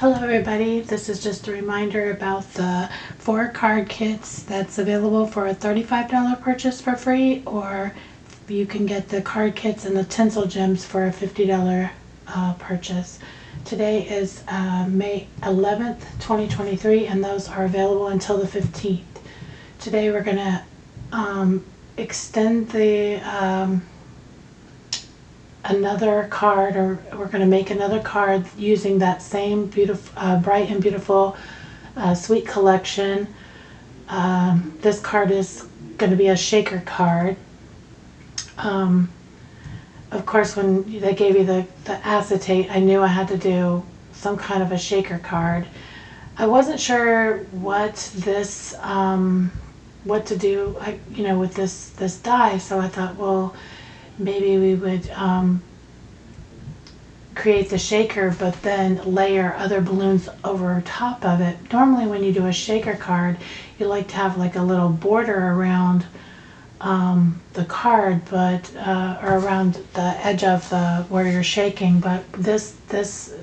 Hello everybody, this is just a reminder about the 4 card kits that's available for a $35 purchase for free, or you can get the card kits and the tinsel gems for a $50 purchase. Today is May 11th, 2023, and those are available until the 15th. Today we're going to extend the another card, or we're going to make another card using that same beautiful, bright and beautiful sweet collection. This card is going to be a shaker card. Of course, when they gave you the acetate, I knew I had to do some kind of a shaker card. I wasn't sure what this, what to do, with this die. So I thought, well, maybe we would create the shaker, but then layer other balloons over top of it. Normally, when you do a shaker card, you like to have like a little border around the card, but or around the edge of the where you're shaking. But this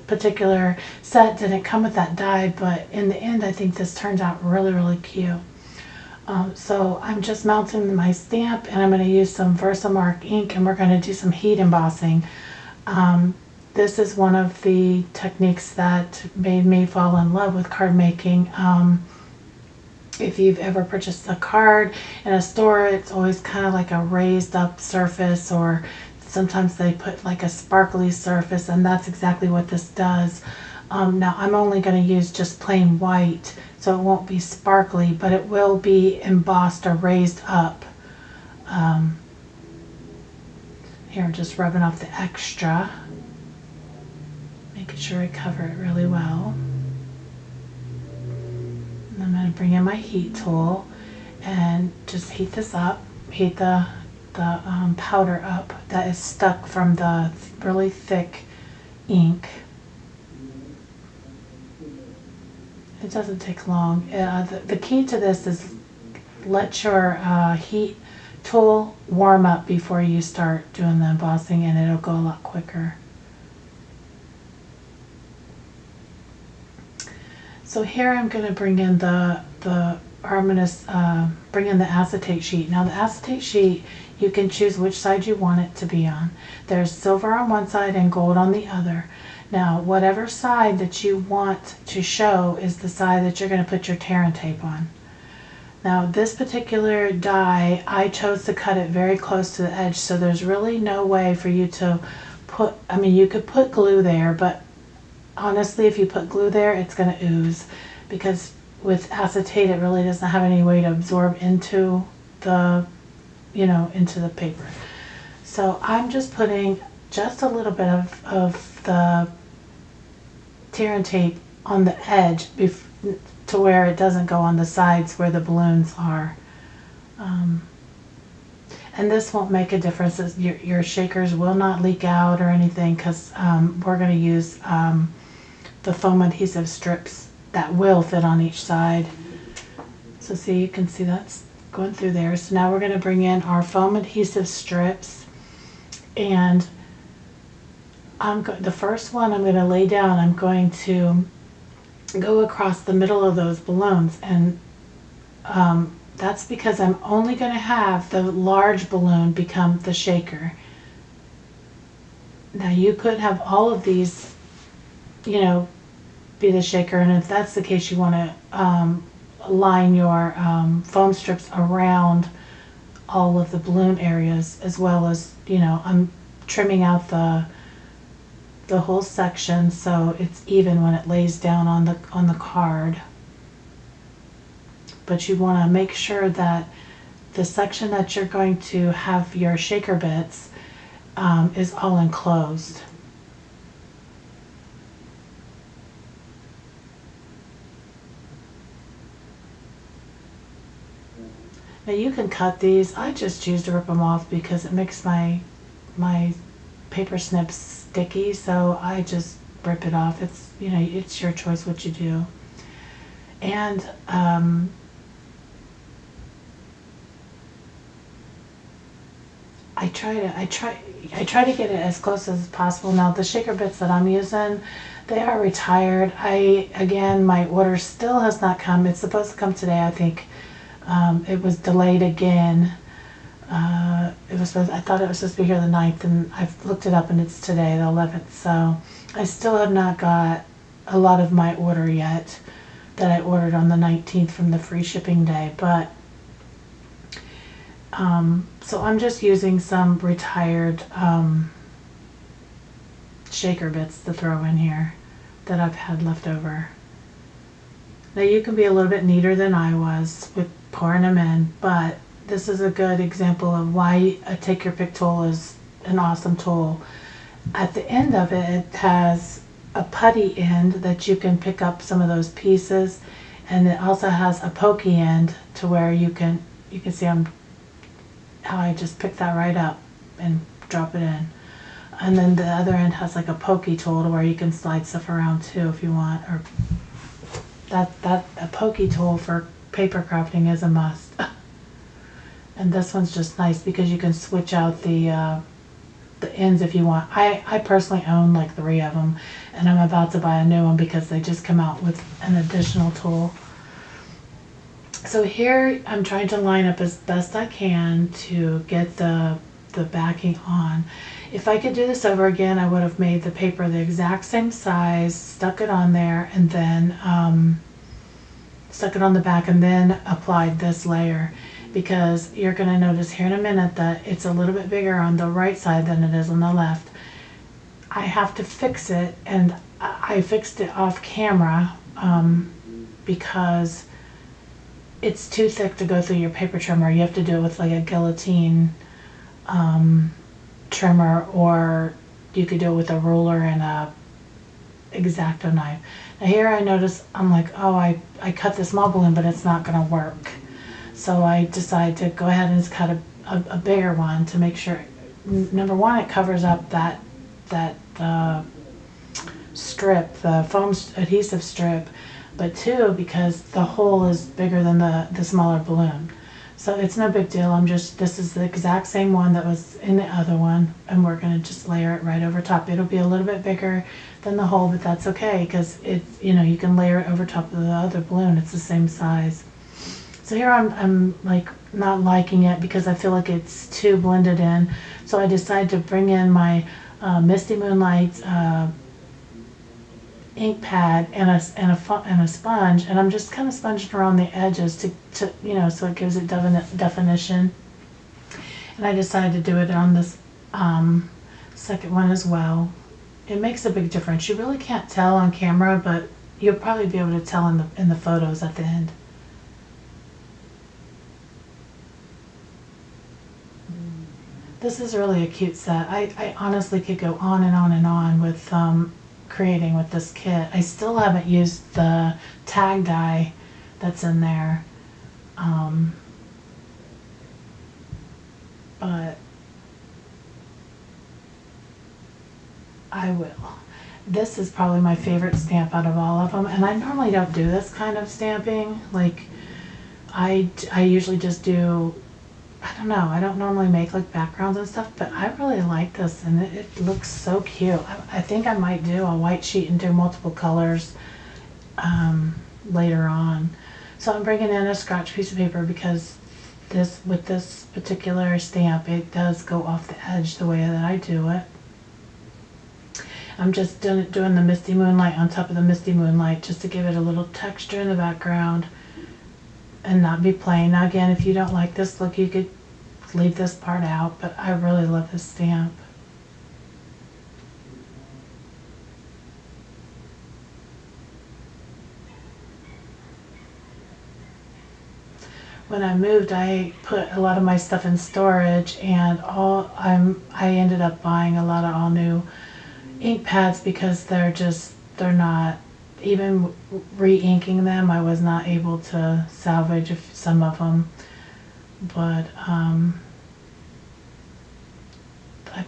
particular set didn't come with that die. But in the end, I think this turns out really, really cute. So I'm just mounting my stamp, and I'm going to use some Versamark ink, and we're going to do some heat embossing. This is one of the techniques that made me fall in love with card making. If you've ever purchased a card in a store, it's always kind of like a raised up surface, or sometimes they put like a sparkly surface, and that's exactly what this does. Now I'm only going to use just plain white, so it won't be sparkly, but it will be embossed or raised up. Here, I'm just rubbing off the extra, making sure I cover it really well. And I'm going to bring in my heat tool and just heat this up, heat the powder up that is stuck from the really thick ink. It doesn't take long. The key to this is let your heat tool warm up before you start doing the embossing, and it'll go a lot quicker. So here I'm going to bring in bring in the acetate sheet. Now the acetate sheet, you can choose which side you want it to be on. There's silver on one side and gold on the other. Now, whatever side that you want to show is the side that you're going to put your tear and tape on. Now, this particular die, I chose to cut it very close to the edge, so there's really no way for you to put, you could put glue there, but honestly, if you put glue there, it's going to ooze, because with acetate, it really doesn't have any way to absorb into the, into the paper. So I'm just putting just a little bit of the tear and tape on the edge to where it doesn't go on the sides where the balloons are. And this won't make a difference. Your shakers will not leak out or anything, because we're going to use the foam adhesive strips that will fit on each side. So see, you can see that's going through there. So now we're going to bring in our foam adhesive strips, and the first one I'm going to lay down, I'm going to go across the middle of those balloons, and that's because I'm only going to have the large balloon become the shaker. Now you could have all of these, be the shaker, and if that's the case, you want to line your foam strips around all of the balloon areas, as well as, I'm trimming out the whole section so it's even when it lays down on the card. But you want to make sure that the section that you're going to have your shaker bits is all enclosed. Now you can cut these. I just choose to rip them off because it makes my paper snips sticky, so I just rip it off. It's it's your choice what you do. And I try to get it as close as possible. Now the shaker bits that I'm using, they are retired. Again, my order still has not come. It's supposed to come today, I think. It was delayed again. I thought it was supposed to be here the 9th, and I've looked it up and it's today, the 11th. So I still have not got a lot of my order yet that I ordered on the 19th from the free shipping day. But so I'm just using some retired shaker bits to throw in here that I've had left over. Now you can be a little bit neater than I was with pouring them in, but this is a good example of why a Take Your Pick tool is an awesome tool. At the end of it, it has a putty end that you can pick up some of those pieces, and it also has a pokey end to where you can see how I just picked that right up and drop it in. And then the other end has like a pokey tool to where you can slide stuff around too if you want. Or a pokey tool for paper crafting is a must. And this one's just nice because you can switch out the ends if you want. I personally own like 3 of them, and I'm about to buy a new one because they just come out with an additional tool. So here I'm trying to line up as best I can to get the backing on. If I could do this over again, I would have made the paper the exact same size, stuck it on there, and then stuck it on the back and then applied this layer, because you're going to notice here in a minute that it's a little bit bigger on the right side than it is on the left. I have to fix it, and I fixed it off camera because it's too thick to go through your paper trimmer. You have to do it with like a guillotine trimmer, or you could do it with a ruler and a X-Acto knife. Now here I notice I'm like, oh, I cut this small balloon, but it's not going to work. So I decided to go ahead and just cut a bigger one to make sure, number one, it covers up that strip, the foam adhesive strip, but 2, because the hole is bigger than the smaller balloon. So it's no big deal. This is the exact same one that was in the other one, and we're going to just layer it right over top. It'll be a little bit bigger than the hole, but that's okay because it's, you can layer it over top of the other balloon. It's the same size. So here I'm like not liking it because I feel like it's too blended in. So I decided to bring in my Misty Moonlight ink pad and a sponge, and I'm just kind of sponging around the edges to so it gives it definition. And I decided to do it on this second one as well. It makes a big difference. You really can't tell on camera, but you'll probably be able to tell in the photos at the end. This is really a cute set. I honestly could go on and on and on with creating with this kit. I still haven't used the tag die that's in there, but I will. This is probably my favorite stamp out of all of them, and I normally don't do this kind of stamping. Like I usually just do, I don't know, I don't normally make like backgrounds and stuff, but I really like this, and it looks so cute. I think I might do a white sheet and do multiple colors later on. So I'm bringing in a scratch piece of paper because with this particular stamp, it does go off the edge the way that I do it. I'm just doing the Misty Moonlight on top of the Misty Moonlight just to give it a little texture in the background and not be plain. Now again, if you don't like this look, you could leave this part out, but I really love this stamp. When I moved, I put a lot of my stuff in storage, and I ended up buying a lot of all new ink pads because they're not, even re-inking them, I was not able to salvage some of them. But I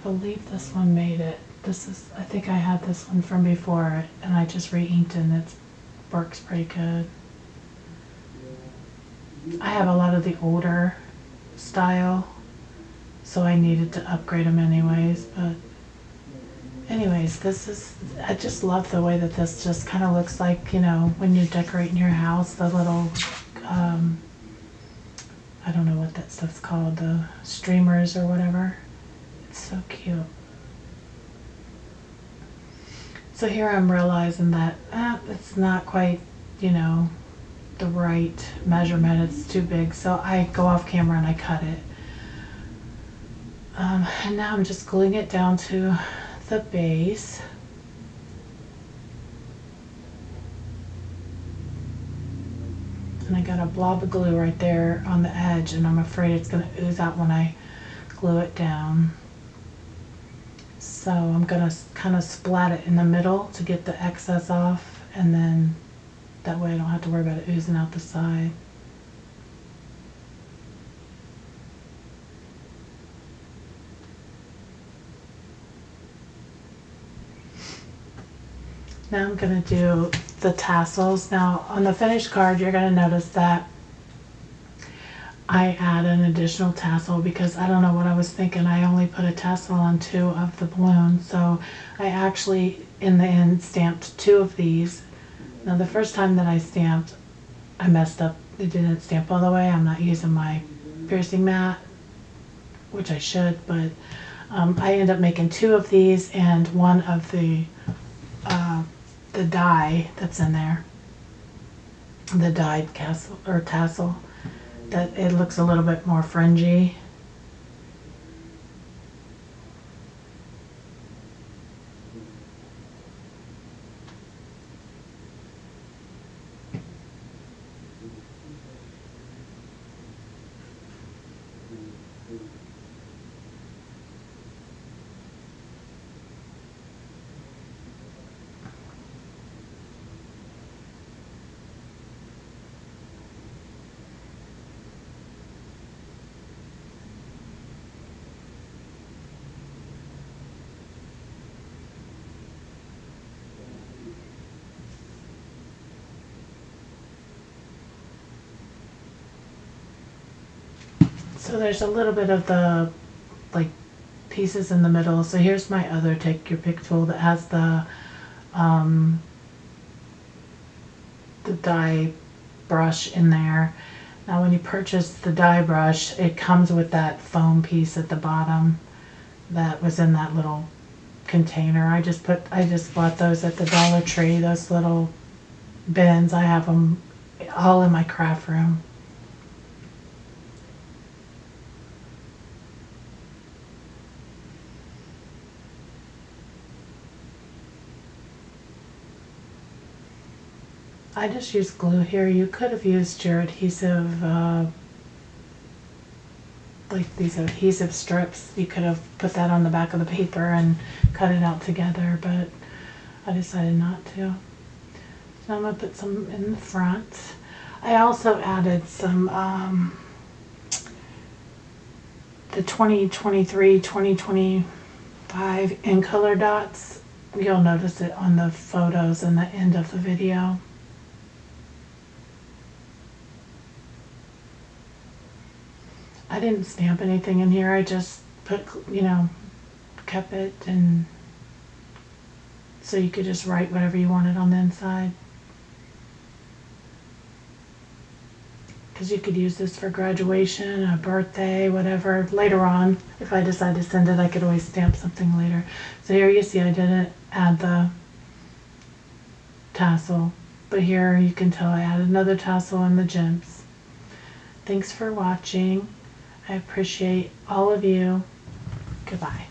believe this one made it. I think I had this one from before, and I just re-inked it, and it works pretty good. I have a lot of the older style so I needed to upgrade them anyways. But anyways, I just love the way that this just kind of looks like, you know, when you're decorating your house, the little, I don't know what that stuff's called, the streamers or whatever. It's so cute. So here I'm realizing that it's not quite, you know, the right measurement. It's too big. So I go off camera and I cut it. And now I'm just gluing it down to the base. And I got a blob of glue right there on the edge, and I'm afraid it's going to ooze out when I glue it down. So I'm going to kind of splat it in the middle to get the excess off, and then that way I don't have to worry about it oozing out the side. Now I'm going to do the tassels. Now on the finished card, you're going to notice that I add an additional tassel because I don't know what I was thinking. I only put a tassel on 2 of the balloons. So I actually, in the end, stamped 2 of these. Now the first time that I stamped, I messed up. It didn't stamp all the way. I'm not using my piercing mat, which I should, but I end up making 2 of these and 1 of the die that's in there, the dyed tassel, that it looks a little bit more fringy. So there's a little bit of the like pieces in the middle. So here's my other take your pick tool that has the die brush in there. Now when you purchase the die brush, it comes with that foam piece at the bottom that was in that little container. I just bought those at the Dollar Tree, those little bins. I have them all in my craft room. I just used glue here. You could have used your adhesive, like these adhesive strips. You could have put that on the back of the paper and cut it out together, but I decided not to. So I'm going to put some in the front. I also added some, the 2023, 2025 in color dots. You'll notice it on the photos in the end of the video. I didn't stamp anything in here. I just put, you know, kept it, and so you could just write whatever you wanted on the inside. Because you could use this for graduation, a birthday, whatever. Later on, if I decide to send it, I could always stamp something later. So here you see I didn't add the tassel, but here you can tell I added another tassel in the gems. Thanks for watching. I appreciate all of you. Goodbye.